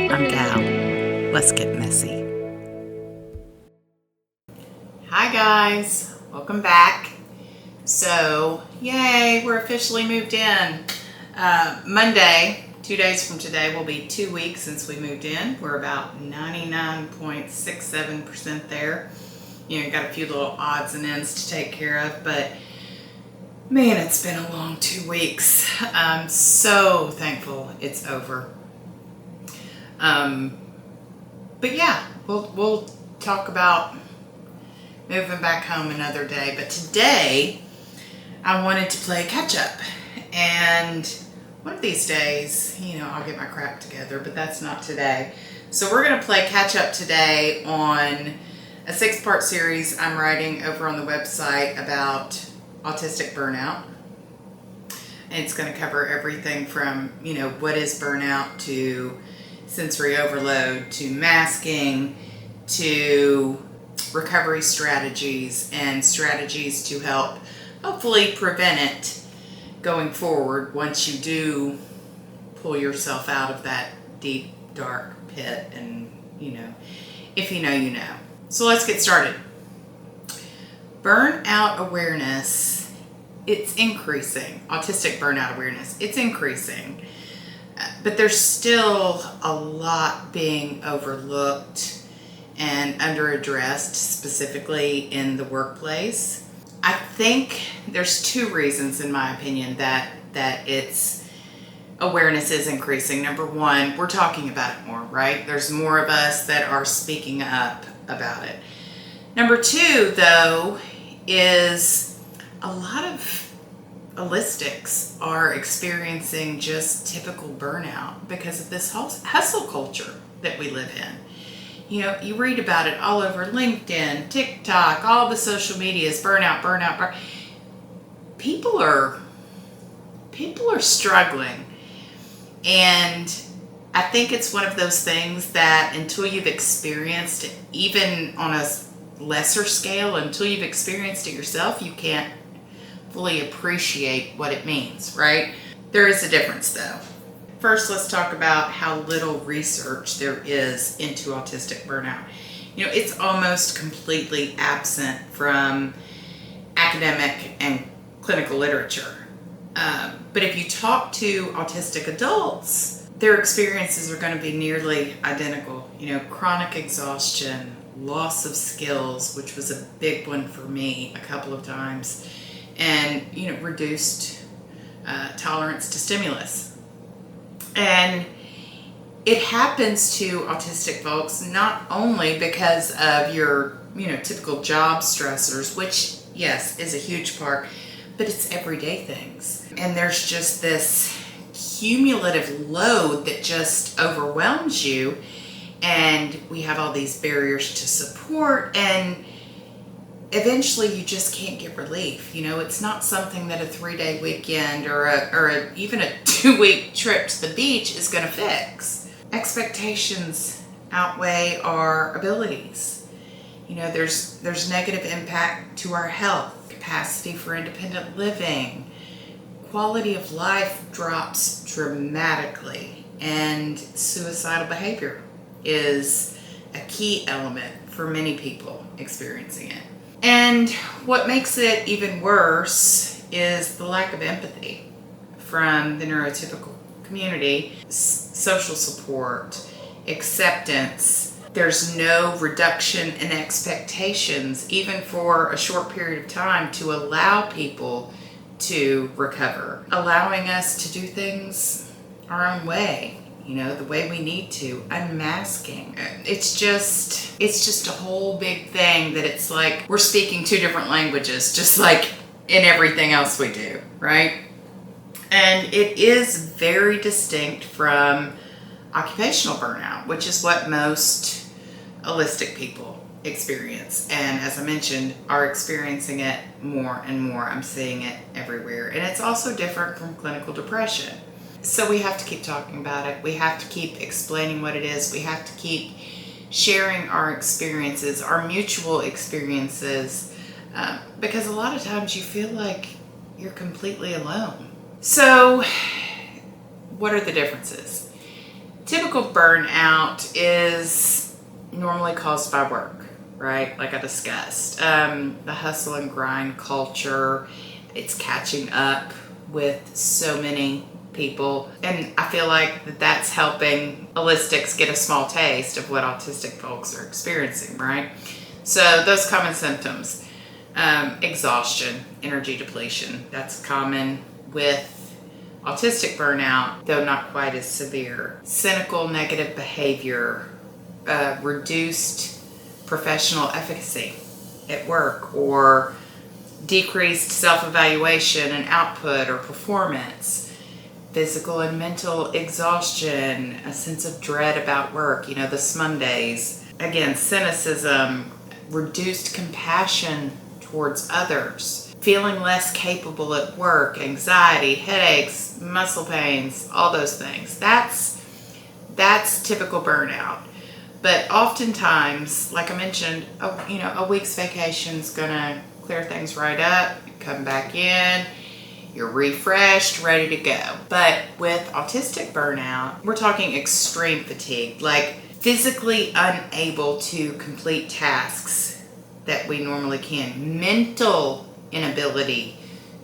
I'm Gal. Let's get messy. Hi guys, welcome back. So, yay, we're officially moved in. Monday, 2 days from today, will be 2 weeks since we moved in. We're about 99.67% there. You know, got a few little odds and ends to take care of, but man, it's been a long 2 weeks. I'm so thankful it's over. But yeah, we'll talk about moving back home another day. But today, I wanted to play catch up. And one of these days, you know, I'll get my crap together, but that's not today. So we're going to play catch up today on a 6-part series I'm writing over on the website about autistic burnout. And it's going to cover everything from, you know, what is burnout to sensory overload, to masking, to recovery strategies and strategies to help hopefully prevent it going forward once you do pull yourself out of that deep, dark pit. And, you know, if you know, you know. So let's get started. Burnout awareness, it's increasing. Autistic burnout awareness, it's increasing. But there's still a lot being overlooked and under-addressed, specifically in the workplace. I think there's 2 reasons, in my opinion, that its awareness is increasing. Number 1, we're talking about it more, right? There's more of us that are speaking up about it. Number 2, though, is a lot of holistics are experiencing just typical burnout because of this hustle culture that we live in. You know, you read about it all over LinkedIn, TikTok, all the social medias, burnout. People are struggling. And I think it's one of those things that until you've experienced it, even on a lesser scale, until you've experienced it yourself, you can't fully appreciate what it means, right? There is a difference though. First, let's talk about how little research there is into autistic burnout. You know, it's almost completely absent from academic and clinical literature. But if you talk to autistic adults, their experiences are going to be nearly identical. You know, chronic exhaustion, loss of skills, which was a big one for me a couple of times, and, you know, reduced tolerance to stimulus. And it happens to autistic folks not only because of your, you know, typical job stressors, which, yes, is a huge part, but it's everyday things. And there's just this cumulative load that just overwhelms you, and we have all these barriers to support, and eventually you just can't get relief. You know, it's not something that a 3-day weekend or even a 2-week trip to the beach is going to fix. Expectations outweigh our abilities. You know, there's negative impact to our health, capacity for independent living, quality of life drops dramatically, and suicidal behavior is a key element for many people experiencing it. And what makes it even worse is the lack of empathy from the neurotypical community, social support, acceptance. There's no reduction in expectations, even for a short period of time, to allow people to recover, allowing us to do things our own way. You know, the way we need to, unmasking. It's just a whole big thing that it's like we're speaking 2 different languages, just like in everything else we do, right? And it is very distinct from occupational burnout, which is what most holistic people experience. And as I mentioned, are experiencing it more and more. I'm seeing it everywhere. And it's also different from clinical depression. So we have to keep talking about it. We have to keep explaining what it is. We have to keep sharing our experiences, our mutual experiences, because a lot of times you feel like you're completely alone. So what are the differences? Typical burnout is normally caused by work, right? Like I discussed. The hustle and grind culture, it's catching up with so many people. And I feel like that's helping holistics get a small taste of what autistic folks are experiencing, right? So those common symptoms, exhaustion, energy depletion, that's common with autistic burnout, though not quite as severe. Cynical, negative behavior, reduced professional efficacy at work, or decreased self-evaluation and output or performance. Physical and mental exhaustion, a sense of dread about work, the Mondays. Again, cynicism, reduced compassion towards others, feeling less capable at work, anxiety, headaches, muscle pains, all those things. That's typical burnout. But oftentimes, like I mentioned, a week's vacation is gonna clear things right up. You come back in, you're refreshed, ready to go. But with autistic burnout, we're talking extreme fatigue, like physically unable to complete tasks that we normally can. Mental inability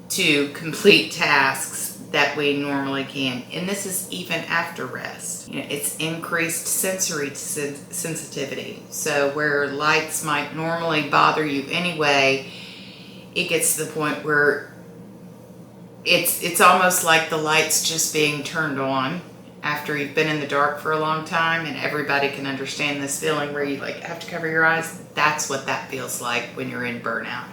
to complete tasks that we normally can. And this is even after rest. It's increased sensory sensitivity. So where lights might normally bother you anyway, it gets to the point where it's almost like the lights just being turned on after you've been in the dark for a long time, and everybody can understand this feeling where you have to cover your eyes. That's what that feels like when you're in burnout.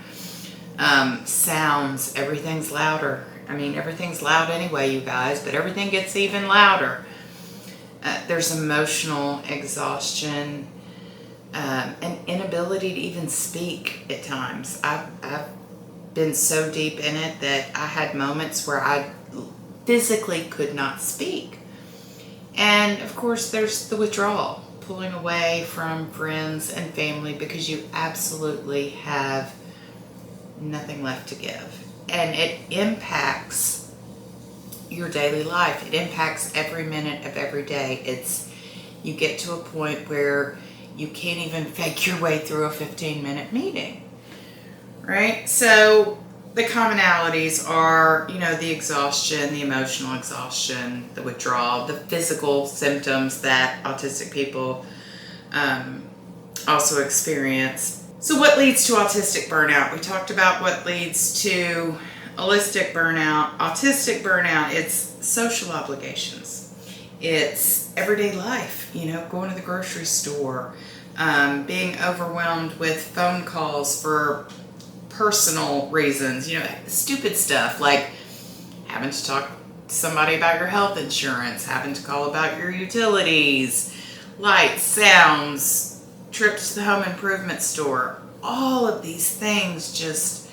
Sounds, everything's louder. Everything's loud anyway, you guys, but everything gets even louder. There's emotional exhaustion, an inability to even speak at times. I've been so deep in it that I had moments where I physically could not speak. And of course, there's the withdrawal, pulling away from friends and family because you absolutely have nothing left to give. And it impacts your daily life. It impacts every minute of every day. You get to a point where you can't even fake your way through a 15-minute meeting, right? So the commonalities are, the exhaustion, the emotional exhaustion, the withdrawal, the physical symptoms that autistic people also experience. So what leads to autistic burnout? We talked about what leads to holistic burnout. Autistic burnout, it's social obligations. It's everyday life, going to the grocery store, being overwhelmed with phone calls for personal reasons, stupid stuff like having to talk to somebody about your health insurance, having to call about your utilities, lights, sounds, trips to the home improvement store. All of these things just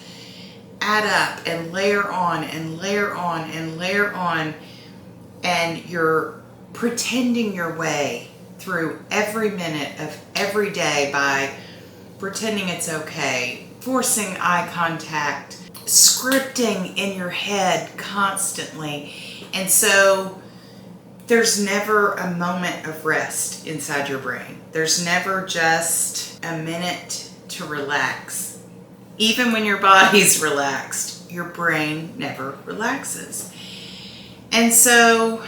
add up and layer on and layer on and layer on, and you're pretending your way through every minute of every day by pretending it's okay, forcing eye contact, scripting in your head constantly. And so there's never a moment of rest inside your brain. There's never just a minute to relax. Even when your body's relaxed, your brain never relaxes. And so,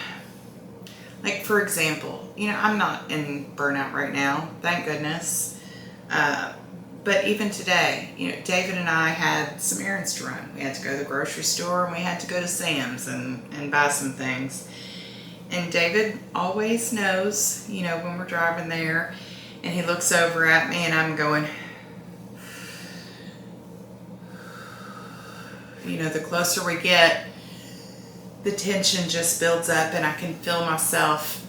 like for example, I'm not in burnout right now, thank goodness. But even today, David and I had some errands to run. We had to go to the grocery store and we had to go to Sam's and buy some things. And David always knows, when we're driving there, and he looks over at me and I'm going, the closer we get, the tension just builds up and I can feel myself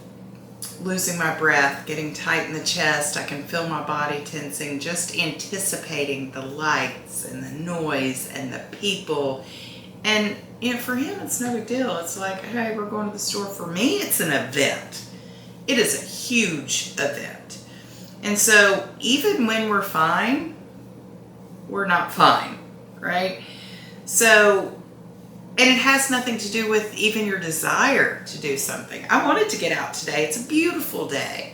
losing my breath, getting tight in the chest. I can feel my body tensing, just anticipating the lights and the noise and the people. And for him, it's no big deal. It's like, hey, we're going to the store. For me, it's an event. It is a huge event. And so even when we're fine, we're not fine, right? So And it has nothing to do with even your desire to do something. I wanted to get out today. It's a beautiful day.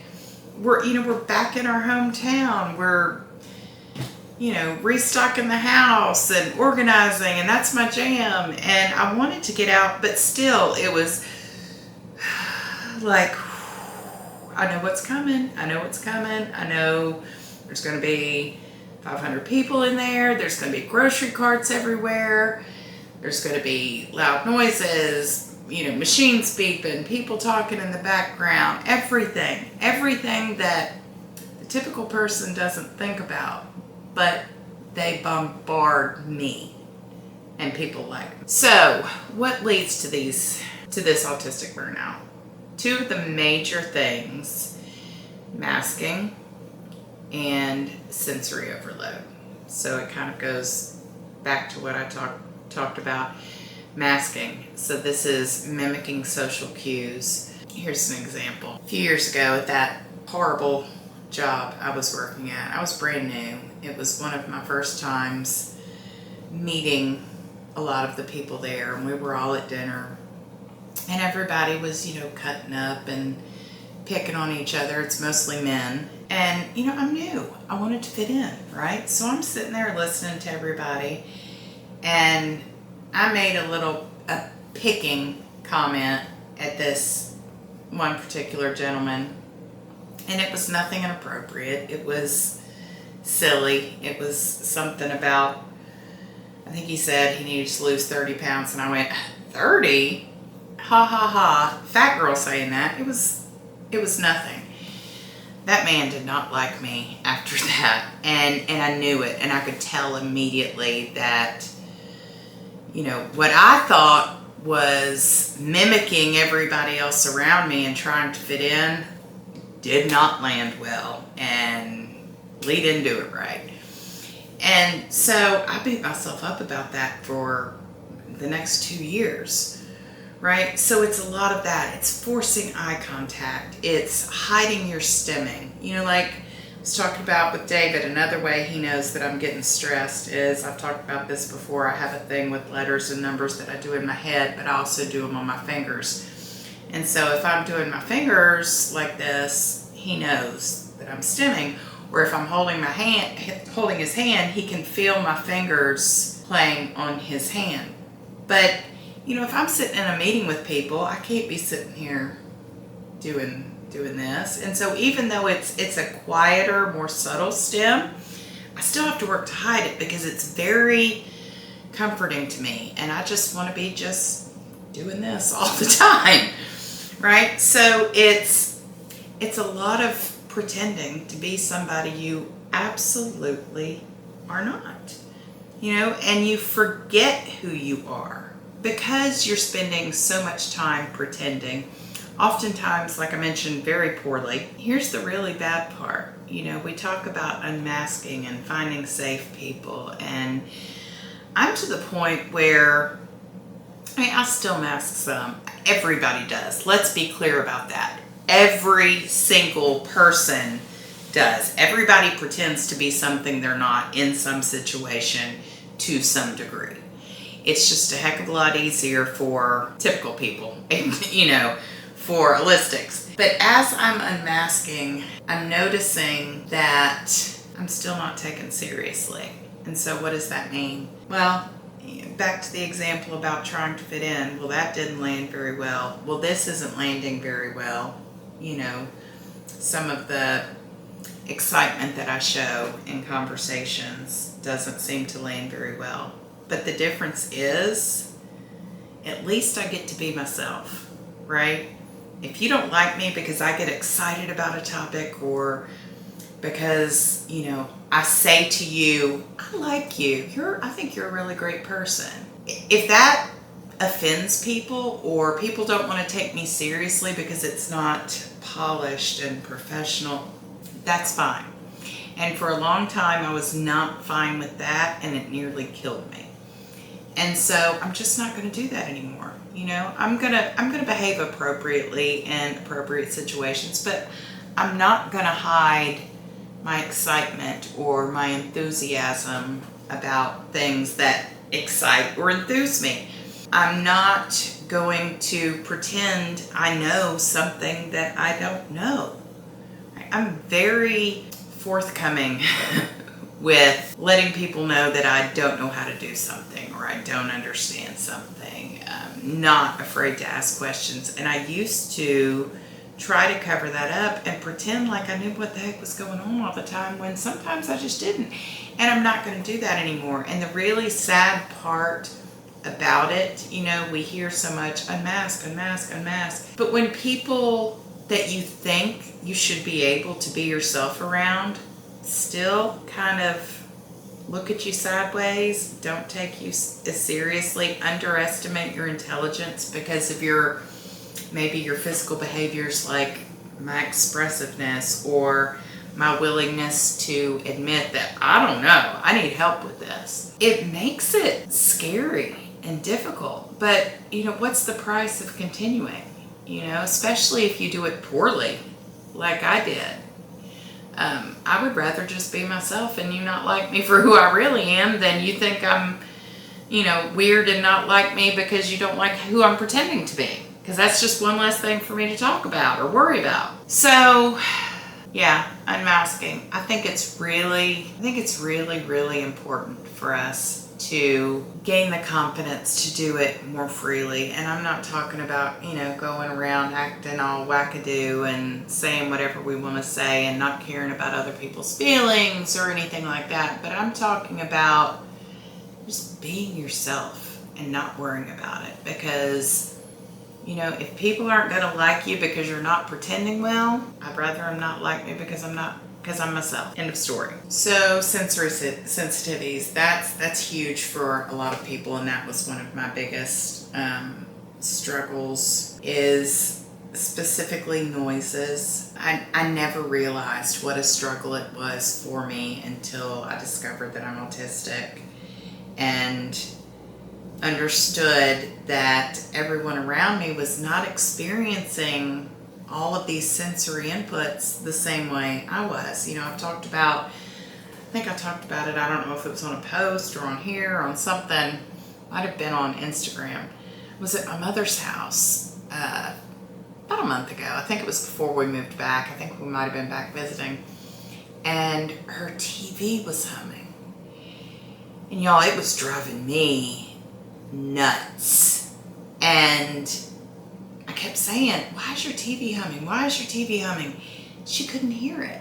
We're back in our hometown. We're, restocking the house and organizing, and that's my jam. And I wanted to get out, but still it was like, I know what's coming. I know there's going to be 500 people in there. There's going to be grocery carts everywhere. There's going to be loud noises, machines beeping, people talking in the background, everything that the typical person doesn't think about, but they bombard me and people like me. So what leads to this autistic burnout? Two of the major things: masking and sensory overload. So it kind of goes back to what I talked about, masking. So this is mimicking social cues. Here's an example. A few years ago at that horrible job I was working at, I was brand new. It was one of my first times meeting a lot of the people there, and we were all at dinner, and everybody was, cutting up and picking on each other. It's mostly men. And, I'm new. I wanted to fit in, right? So I'm sitting there listening to everybody, and I made a picking comment at this one particular gentleman, and it was nothing inappropriate. It was silly. It was something about, I think he said he needed to lose 30 pounds, and I went, 30? Ha ha ha. Fat girl saying that. It was nothing. That man did not like me after that, and I knew it, and I could tell immediately that, what I thought was mimicking everybody else around me and trying to fit in did not land well, and Lee didn't do it right. And so I beat myself up about that for the next 2 years. Right? So it's a lot of that. It's forcing eye contact. It's hiding your stimming. Like I was talking about with David, another way he knows that I'm getting stressed is, I've talked about this before, I have a thing with letters and numbers that I do in my head, but I also do them on my fingers. And so if I'm doing my fingers like this, he knows that I'm stimming. Or if I'm holding his hand, he can feel my fingers playing on his hand. But if I'm sitting in a meeting with people, I can't be sitting here doing this. And so even though it's a quieter, more subtle stim, I still have to work to hide it because it's very comforting to me. And I just want to be just doing this all the time, right? So it's a lot of pretending to be somebody you absolutely are not, and you forget who you are. Because you're spending so much time pretending, oftentimes, like I mentioned, very poorly. Here's the really bad part. We talk about unmasking and finding safe people, and I'm to the point where, I still mask some. Everybody does. Let's be clear about that. Every single person does. Everybody pretends to be something they're not in some situation to some degree. It's just a heck of a lot easier for typical people, for holistics. But as I'm unmasking, I'm noticing that I'm still not taken seriously. And so what does that mean? Well, back to the example about trying to fit in. Well, that didn't land very well. Well, this isn't landing very well. Some of the excitement that I show in conversations doesn't seem to land very well. But the difference is, at least I get to be myself, right? If you don't like me because I get excited about a topic, or because, I say to you, I like you, I think you're a really great person. If that offends people, or people don't want to take me seriously because it's not polished and professional, that's fine. And for a long time, I was not fine with that, and it nearly killed me. And so I'm just not going to do that anymore. I'm gonna behave appropriately in appropriate situations, but I'm not going to hide my excitement or my enthusiasm about things that excite or enthuse me. I'm not going to pretend I know something that I don't know. I'm very forthcoming with letting people know that I don't know how to do something or I don't understand something. I'm not afraid to ask questions. And I used to try to cover that up and pretend like I knew what the heck was going on all the time when sometimes I just didn't. And I'm not going to do that anymore. And the really sad part about it, you know, we hear so much unmask, unmask, unmask. But when people that you think you should be able to be yourself around still kind of look at you sideways, don't take you as seriously, underestimate your intelligence because of maybe your physical behaviors like my expressiveness or my willingness to admit that I don't know, I need help with this. It makes it scary and difficult, but you know, what's the price of continuing? You know, especially if you do it poorly, like I did. I would rather just be myself and you not like me for who I really am than you think I'm, you know, weird and not like me because you don't like who I'm pretending to be. Because that's just one less thing for me to talk about or worry about. So, yeah, unmasking. I think it's really, really important for us to gain the confidence to do it more freely. And I'm not talking about, you know, going around acting all wackadoo and saying whatever we want to say and not caring about other people's feelings or anything like that. But I'm talking about just being yourself and not worrying about it. Because, you know, if people aren't going to like you because you're not pretending well, I'd rather them not like me because I'm myself. End of story. So sensory sensitivities, that's huge for a lot of people, and that was one of my biggest struggles, is specifically noises. I never realized what a struggle it was for me until I discovered that I'm autistic and understood that everyone around me was not experiencing all of these sensory inputs the same way I was. You know, I think I talked about it, I don't know if it was on a post or on here or on something, might have been on Instagram. I was at my mother's house about a month ago. I think it was before we moved back. I think we might have been back visiting. And her TV was humming. And y'all, it was driving me nuts. And I kept saying, why is your TV humming? Why is your TV humming? She couldn't hear it.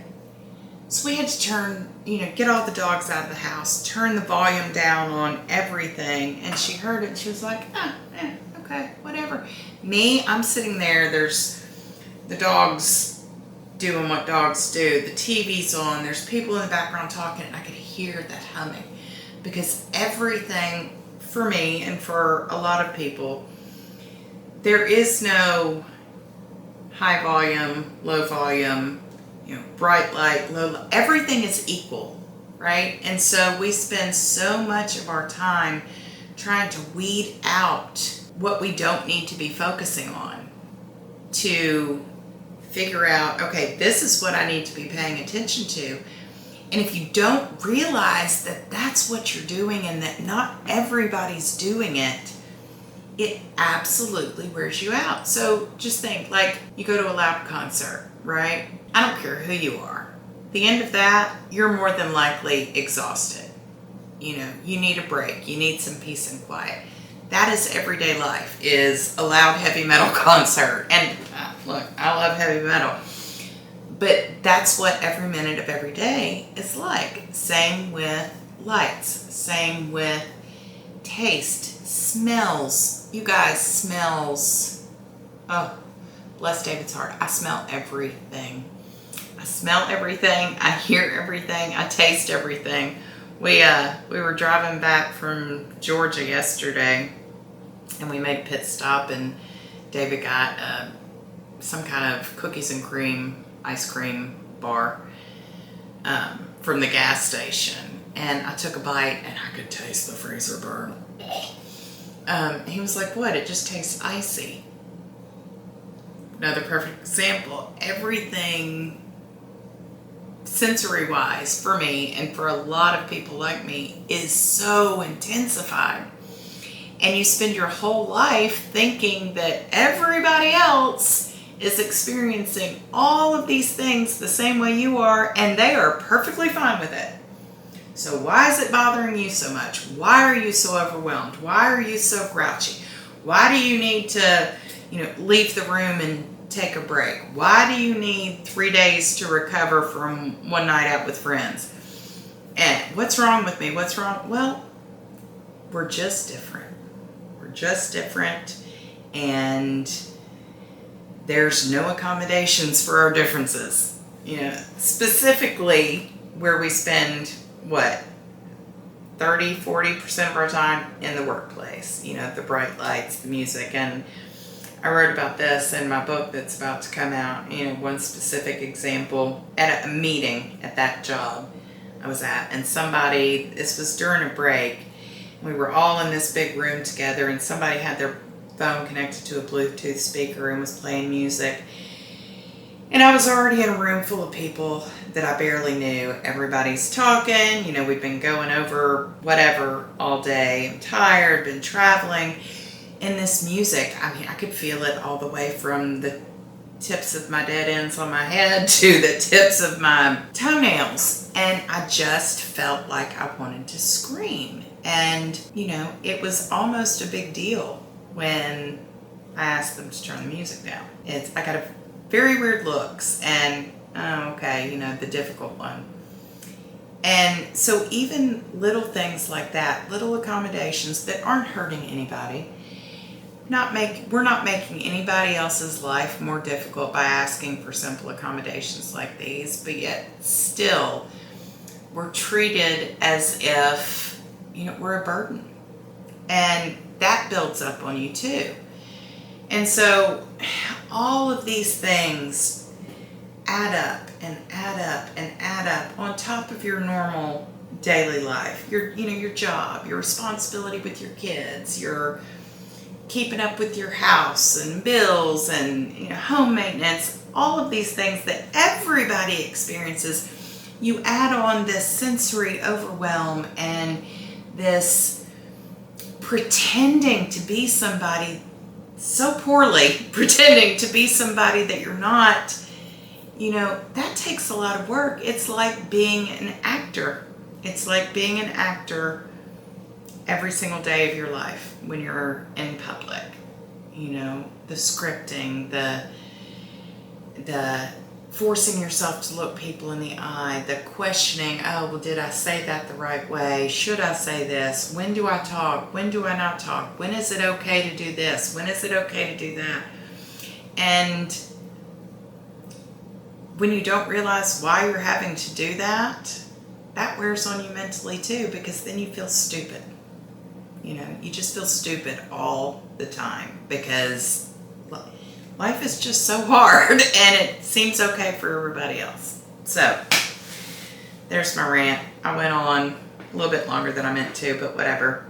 So we had to get all the dogs out of the house, turn the volume down on everything. And she heard it and she was like, okay, whatever. Me, I'm sitting there, there's the dogs doing what dogs do. The TV's on, there's people in the background talking, and I could hear that humming. Because everything, for me and for a lot of people, there is no high volume, low volume, bright light, low light. Everything is equal, right? And so we spend so much of our time trying to weed out what we don't need to be focusing on to figure out, okay, this is what I need to be paying attention to. And if you don't realize that that's what you're doing and that not everybody's doing it, it absolutely wears you out. So just think, like, you go to a loud concert, right? I don't care who you are. At the end of that, you're more than likely exhausted. You need a break. You need some peace and quiet. That is everyday life, is a loud heavy metal concert. And look, I love heavy metal. But that's what every minute of every day is like. Same with lights. Same with taste, smells. You guys, smells. Oh, bless David's heart. I smell everything. I smell everything. I hear everything. I taste everything. We were driving back from Georgia yesterday, and we made a pit stop, and David got some kind of cookies and cream ice cream bar from the gas station. And I took a bite, and I could taste the freezer burn. He was like, what? It just tastes icy. Another perfect example. Everything sensory-wise for me and for a lot of people like me is so intensified. and you spend your whole life thinking that everybody else is experiencing all of these things the same way you are, and they are perfectly fine with it. So why is it bothering you so much? Why are you so overwhelmed? Why are you so grouchy? Why do you need to, leave the room and take a break? Why do you need 3 days to recover from one night out with friends? And what's wrong with me? What's wrong? Well, we're just different. We're just different, and there's no accommodations for our differences. Specifically where we spend, 30-40% of our time in the workplace. The bright lights, the music. And I wrote about this in my book that's about to come out. One specific example at a meeting at that job I was at, and this was during a break, we were all in this big room together, and somebody had their phone connected to a Bluetooth speaker and was playing music. And I was already in a room full of people that I barely knew. Everybody's talking, we've been going over whatever all day. I'm tired, been traveling. And this music, I could feel it all the way from the tips of my dead ends on my head to the tips of my toenails. And I just felt like I wanted to scream. And, it was almost a big deal when I asked them to turn the music down. I got a very weird looks, and the difficult one. And so even little things like that, little accommodations that aren't hurting anybody, we're not making anybody else's life more difficult by asking for simple accommodations like these, but yet still we're treated as if, we're a burden. And that builds up on you too. And so all of these things add up and add up and add up on top of your normal daily life. Your job, your responsibility with your kids, your keeping up with your house and bills and home maintenance, all of these things that everybody experiences. You add on this sensory overwhelm and this pretending to be somebody so poorly, pretending to be somebody that you're not, that takes a lot of work. It's like being an actor. It's like being an actor every single day of your life when you're in public. The scripting, the forcing yourself to look people in the eye, the questioning, did I say that the right way? Should I say this? When do I talk? When do I not talk? When is it okay to do this? When is it okay to do that? And when you don't realize why you're having to do that, that wears on you mentally too, because then you feel stupid. You just feel stupid all the time because life is just so hard and it seems okay for everybody else. So there's my rant. I went on a little bit longer than I meant to, but whatever.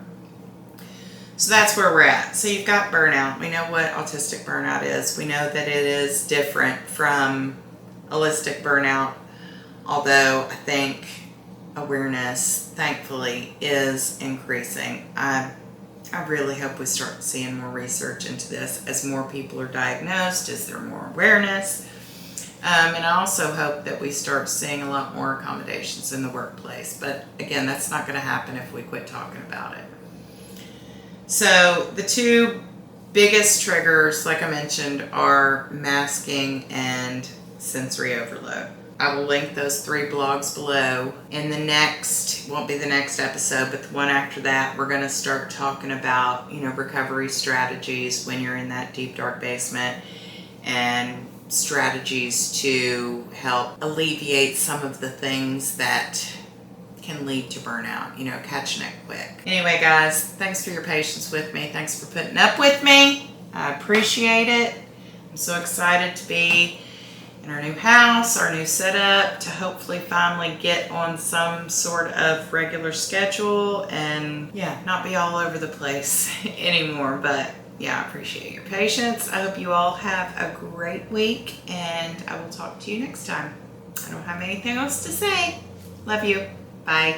So that's where we're at. So you've got burnout. We know what autistic burnout is. We know that it is different from holistic burnout, although I think awareness, thankfully, is increasing. I really hope we start seeing more research into this as more people are diagnosed, as there more awareness. And I also hope that we start seeing a lot more accommodations in the workplace. But again, that's not going to happen if we quit talking about it. So the two biggest triggers, like I mentioned, are masking and sensory overload. I will link those 3 blogs below. In the next, won't be the next episode, but the one after that, we're going to start talking about, recovery strategies when you're in that deep, dark basement, and strategies to help alleviate some of the things that can lead to burnout, catching it quick. Anyway, guys, thanks for your patience with me. Thanks for putting up with me. I appreciate it. I'm so excited to be in our new house, our new setup, to hopefully finally get on some sort of regular schedule and not be all over the place anymore. But I appreciate your patience. I hope you all have a great week, and I will talk to you next time. I don't have anything else to say. Love you. Bye.